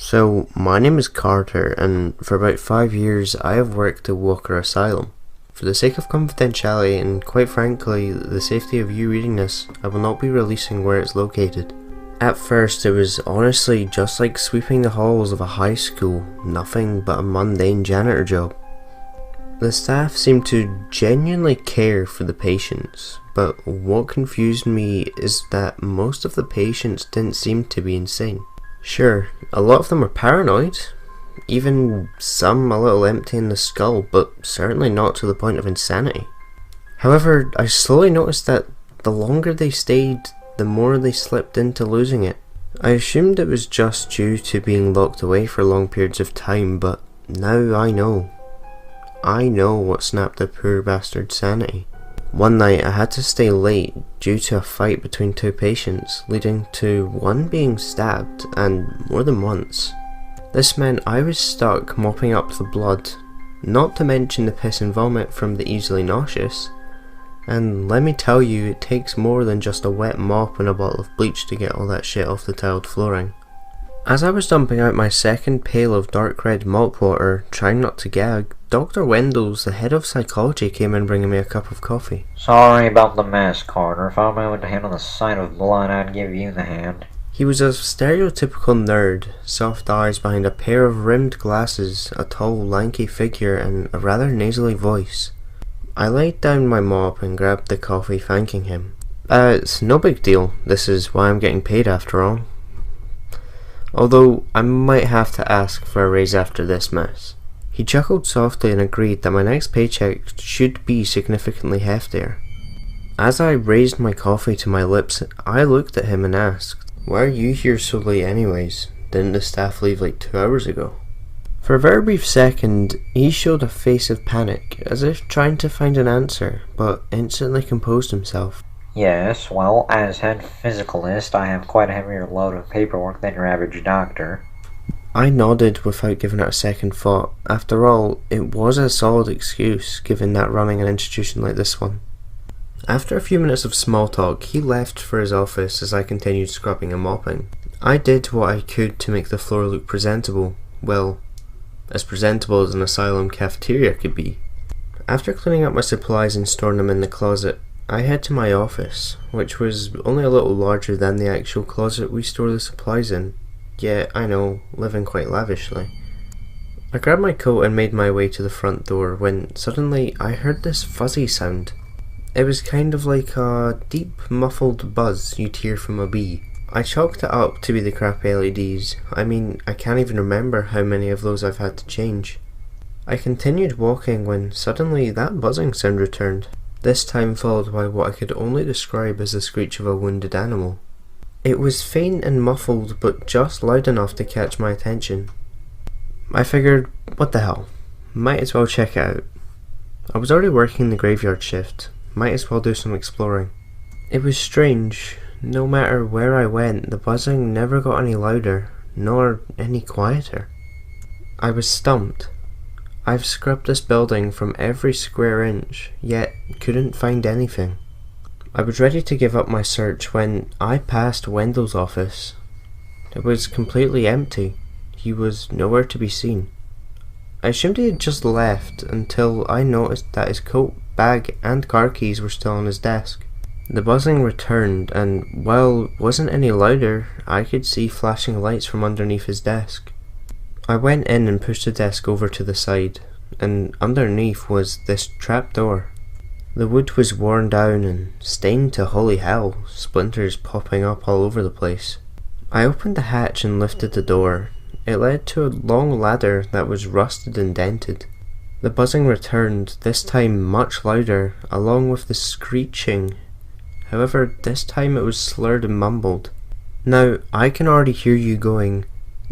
So, my name is Carter, and for about 5 years I have worked at Walker Asylum. For the sake of confidentiality and quite frankly the safety of you reading this, I will not be releasing where it's located. At first it was honestly just like sweeping the halls of a high school, nothing but a mundane janitor job. The staff seemed to genuinely care for the patients, but what confused me is that most of the patients didn't seem to be insane. Sure, a lot of them were paranoid, even some a little empty in the skull, but certainly not to the point of insanity. However, I slowly noticed that the longer they stayed, the more they slipped into losing it. I assumed it was just due to being locked away for long periods of time, but now I know. I know what snapped the poor bastard's sanity. One night I had to stay late due to a fight between two patients, leading to one being stabbed, and more than once. This meant I was stuck mopping up the blood, not to mention the piss and vomit from the easily nauseous. And let me tell you, it takes more than just a wet mop and a bottle of bleach to get all that shit off the tiled flooring. As I was dumping out my second pail of dark red mop water, trying not to gag, Dr. Wendell, the head of psychology, came in bringing me a cup of coffee. Sorry about the mess, Carter. If I'm able to handle the sight of blood, I'd give you the hand. He was a stereotypical nerd, soft eyes behind a pair of rimmed glasses, a tall, lanky figure, and a rather nasally voice. I laid down my mop and grabbed the coffee, thanking him. It's no big deal. This is why I'm getting paid after all. Although, I might have to ask for a raise after this mess. He chuckled softly and agreed that my next paycheck should be significantly heftier. As I raised my coffee to my lips, I looked at him and asked, "Why are you here so late anyways? Didn't the staff leave like 2 hours ago?" For a very brief second, he showed a face of panic, as if trying to find an answer, but instantly composed himself. Yes, well, as head physicalist, I have quite a heavier load of paperwork than your average doctor. I nodded without giving it a second thought. After all, it was a solid excuse, given that running an institution like this one. After a few minutes of small talk, he left for his office as I continued scrubbing and mopping. I did what I could to make the floor look presentable. Well, as presentable as an asylum cafeteria could be. After cleaning up my supplies and storing them in the closet, I head to my office, which was only a little larger than the actual closet we store the supplies in. Yet, I know, living quite lavishly. I grabbed my coat and made my way to the front door when suddenly I heard this fuzzy sound. It was kind of like a deep muffled buzz you'd hear from a bee. I chalked it up to be the crappy LEDs. I mean, I can't even remember how many of those I've had to change. I continued walking when suddenly that buzzing sound returned, this time followed by what I could only describe as the screech of a wounded animal. It was faint and muffled, but just loud enough to catch my attention. I figured, what the hell, might as well check it out. I was already working the graveyard shift, might as well do some exploring. It was strange. No matter where I went, the buzzing never got any louder, nor any quieter. I was stumped. I've scrubbed this building from every square inch, yet couldn't find anything. I was ready to give up my search when I passed Wendell's office. It was completely empty. He was nowhere to be seen. I assumed he had just left until I noticed that his coat, bag, and car keys were still on his desk. The buzzing returned, and while it wasn't any louder, I could see flashing lights from underneath his desk. I went in and pushed the desk over to the side, and underneath was this trapdoor. The wood was worn down and stained to holy hell, splinters popping up all over the place. I opened the hatch and lifted the door. It led to a long ladder that was rusted and dented. The buzzing returned, this time much louder, along with the screeching. However, this time it was slurred and mumbled. Now, I can already hear you going,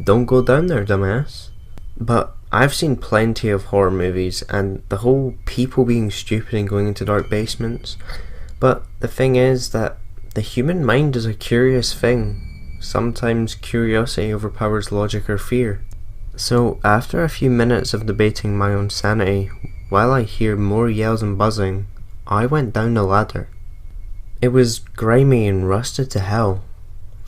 "Don't go down there, dumbass." But I've seen plenty of horror movies, and the whole people being stupid and going into dark basements. But the thing is that the human mind is a curious thing. Sometimes curiosity overpowers logic or fear. So after a few minutes of debating my own sanity, while I hear more yells and buzzing, I went down the ladder. It was grimy and rusted to hell.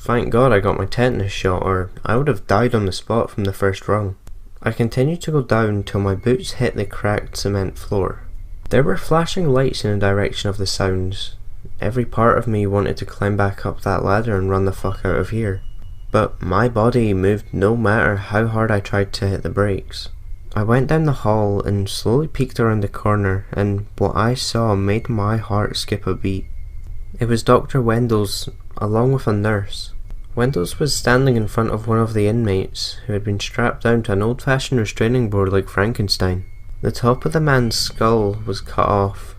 Thank God I got my tetanus shot, or I would have died on the spot from the first rung. I continued to go down till my boots hit the cracked cement floor. There were flashing lights in the direction of the sounds. Every part of me wanted to climb back up that ladder and run the fuck out of here. But my body moved no matter how hard I tried to hit the brakes. I went down the hall and slowly peeked around the corner, and what I saw made my heart skip a beat. It was Dr. Wendell's, along with a nurse. Wendell's was standing in front of one of the inmates, who had been strapped down to an old-fashioned restraining board like Frankenstein. The top of the man's skull was cut off.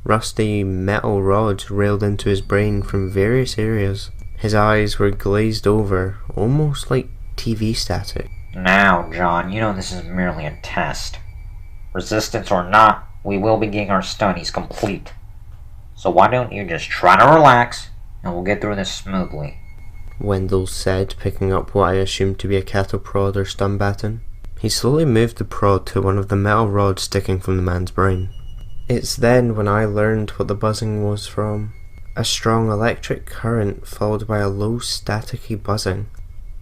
Rusty metal rods railed into his brain from various areas. His eyes were glazed over, almost like TV static. Now, John, you know this is merely a test. Resistance or not, we will be getting our studies complete. So why don't you just try to relax, and we'll get through this smoothly. Wendell said, picking up what I assumed to be a cattle prod or stun baton. He slowly moved the prod to one of the metal rods sticking from the man's brain. It's then when I learned what the buzzing was from. A strong electric current followed by a low staticky buzzing.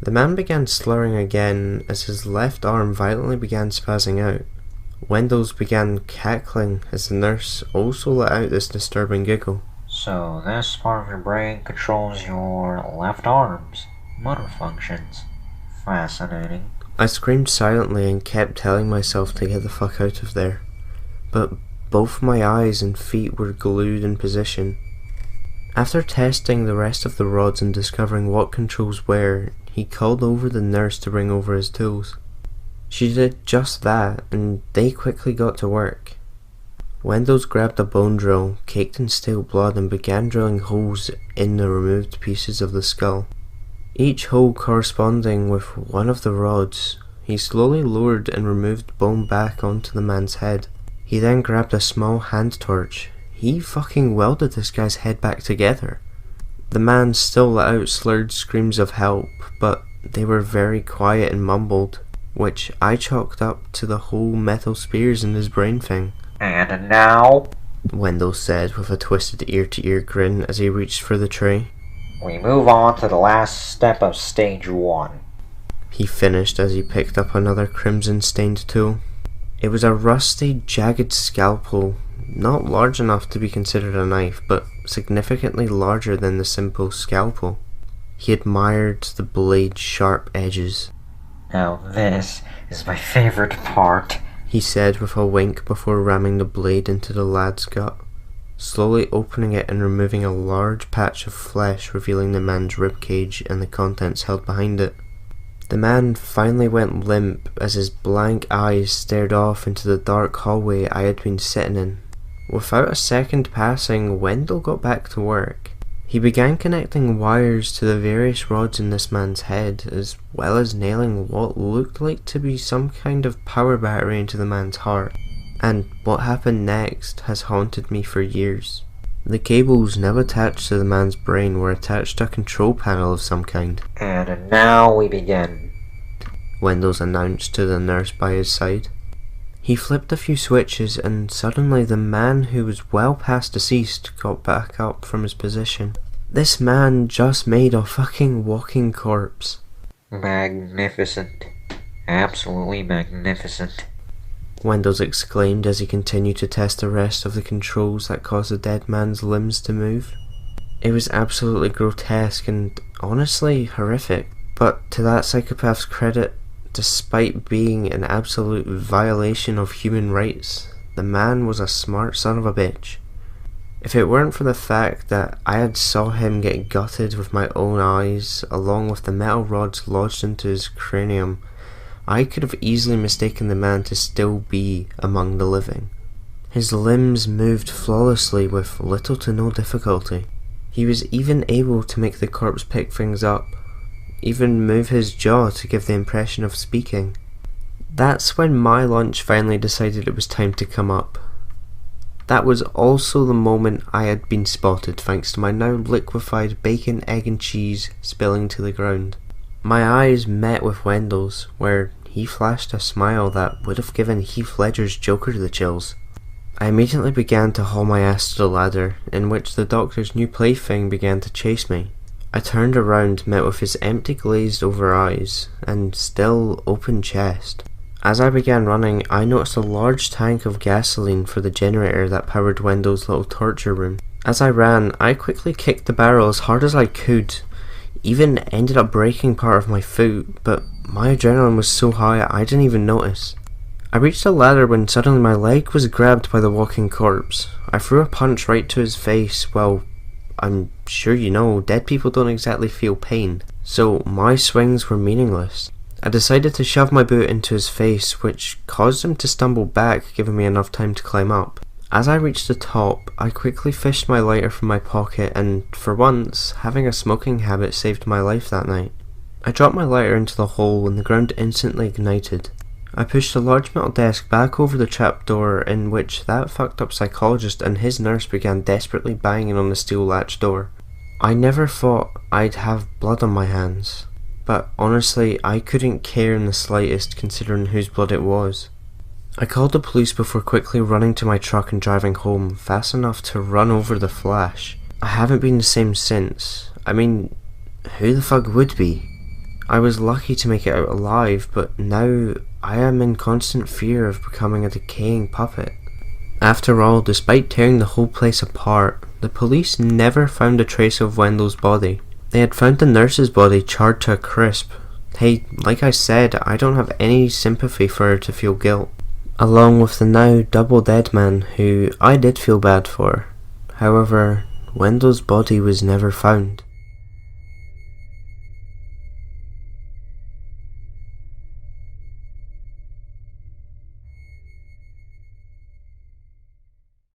The man began slurring again as his left arm violently began spazzing out. Wendell's began cackling as the nurse also let out this disturbing giggle. So this part of your brain controls your left arm's motor functions. Fascinating. I screamed silently and kept telling myself to get the fuck out of there. But both my eyes and feet were glued in position. After testing the rest of the rods and discovering what controls were, he called over the nurse to bring over his tools. She did just that, and they quickly got to work. Wendell's grabbed a bone drill, caked in stale blood, and began drilling holes in the removed pieces of the skull. Each hole corresponding with one of the rods. He slowly lowered and removed bone back onto the man's head. He then grabbed a small hand torch. He fucking welded this guy's head back together. The man still let out slurred screams of help, but they were very quiet and mumbled, which I chalked up to the whole metal spears in his brain thing. And now, Wendell said with a twisted ear-to-ear grin as he reached for the tray. we move on to the last step of stage 1. He finished as he picked up another crimson-stained tool. It was a rusty, jagged scalpel, not large enough to be considered a knife, but significantly larger than the simple scalpel. He admired the blade's sharp edges. Now this is my favorite part, he said with a wink before ramming the blade into the lad's gut, slowly opening it and removing a large patch of flesh, revealing the man's ribcage and the contents held behind it. The man finally went limp as his blank eyes stared off into the dark hallway I had been sitting in. Without a second passing, Wendell got back to work. He began connecting wires to the various rods in this man's head, as well as nailing what looked like to be some kind of power battery into the man's heart. And what happened next has haunted me for years. The cables now attached to the man's brain were attached to a control panel of some kind. And now we begin, Wendell's announced to the nurse by his side. He flipped a few switches and suddenly the man who was well past deceased got back up from his position. This man just made a fucking walking corpse. Magnificent. Absolutely magnificent. Wendell exclaimed as he continued to test the rest of the controls that caused the dead man's limbs to move. It was absolutely grotesque and honestly horrific, but to that psychopath's credit, despite being an absolute violation of human rights, the man was a smart son of a bitch. If it weren't for the fact that I had saw him get gutted with my own eyes, along with the metal rods lodged into his cranium, I could have easily mistaken the man to still be among the living. His limbs moved flawlessly with little to no difficulty. He was even able to make the corpse pick things up, even move his jaw to give the impression of speaking. That's when my lunch finally decided it was time to come up. That was also the moment I had been spotted thanks to my now liquefied bacon, egg and cheese spilling to the ground. My eyes met with Wendell's, where he flashed a smile that would have given Heath Ledger's Joker the chills. I immediately began to haul my ass to the ladder, in which the doctor's new plaything began to chase me. I turned around, met with his empty glazed over eyes and still open chest. As I began running, I noticed a large tank of gasoline for the generator that powered Wendell's little torture room. As I ran, I quickly kicked the barrel as hard as I could, even ended up breaking part of my foot, but my adrenaline was so high I didn't even notice. I reached the ladder when suddenly my leg was grabbed by the walking corpse. I threw a punch right to his face. Well, I'm sure you know, dead people don't exactly feel pain, so my swings were meaningless. I decided to shove my boot into his face, which caused him to stumble back, giving me enough time to climb up. As I reached the top, I quickly fished my lighter from my pocket, and for once, having a smoking habit saved my life that night. I dropped my lighter into the hole and the ground instantly ignited. I pushed a large metal desk back over the trapdoor, in which that fucked up psychologist and his nurse began desperately banging on the steel latch door. I never thought I'd have blood on my hands, but honestly I couldn't care in the slightest considering whose blood it was. I called the police before quickly running to my truck and driving home, fast enough to run over the flash. I haven't been the same since. I mean, who the fuck would be? I was lucky to make it out alive, but now I am in constant fear of becoming a decaying puppet. After all, despite tearing the whole place apart, the police never found a trace of Wendell's body. They had found the nurse's body charred to a crisp. Hey, like I said, I don't have any sympathy for her to feel guilt. Along with the now double dead man, who I did feel bad for. However, Wendell's body was never found.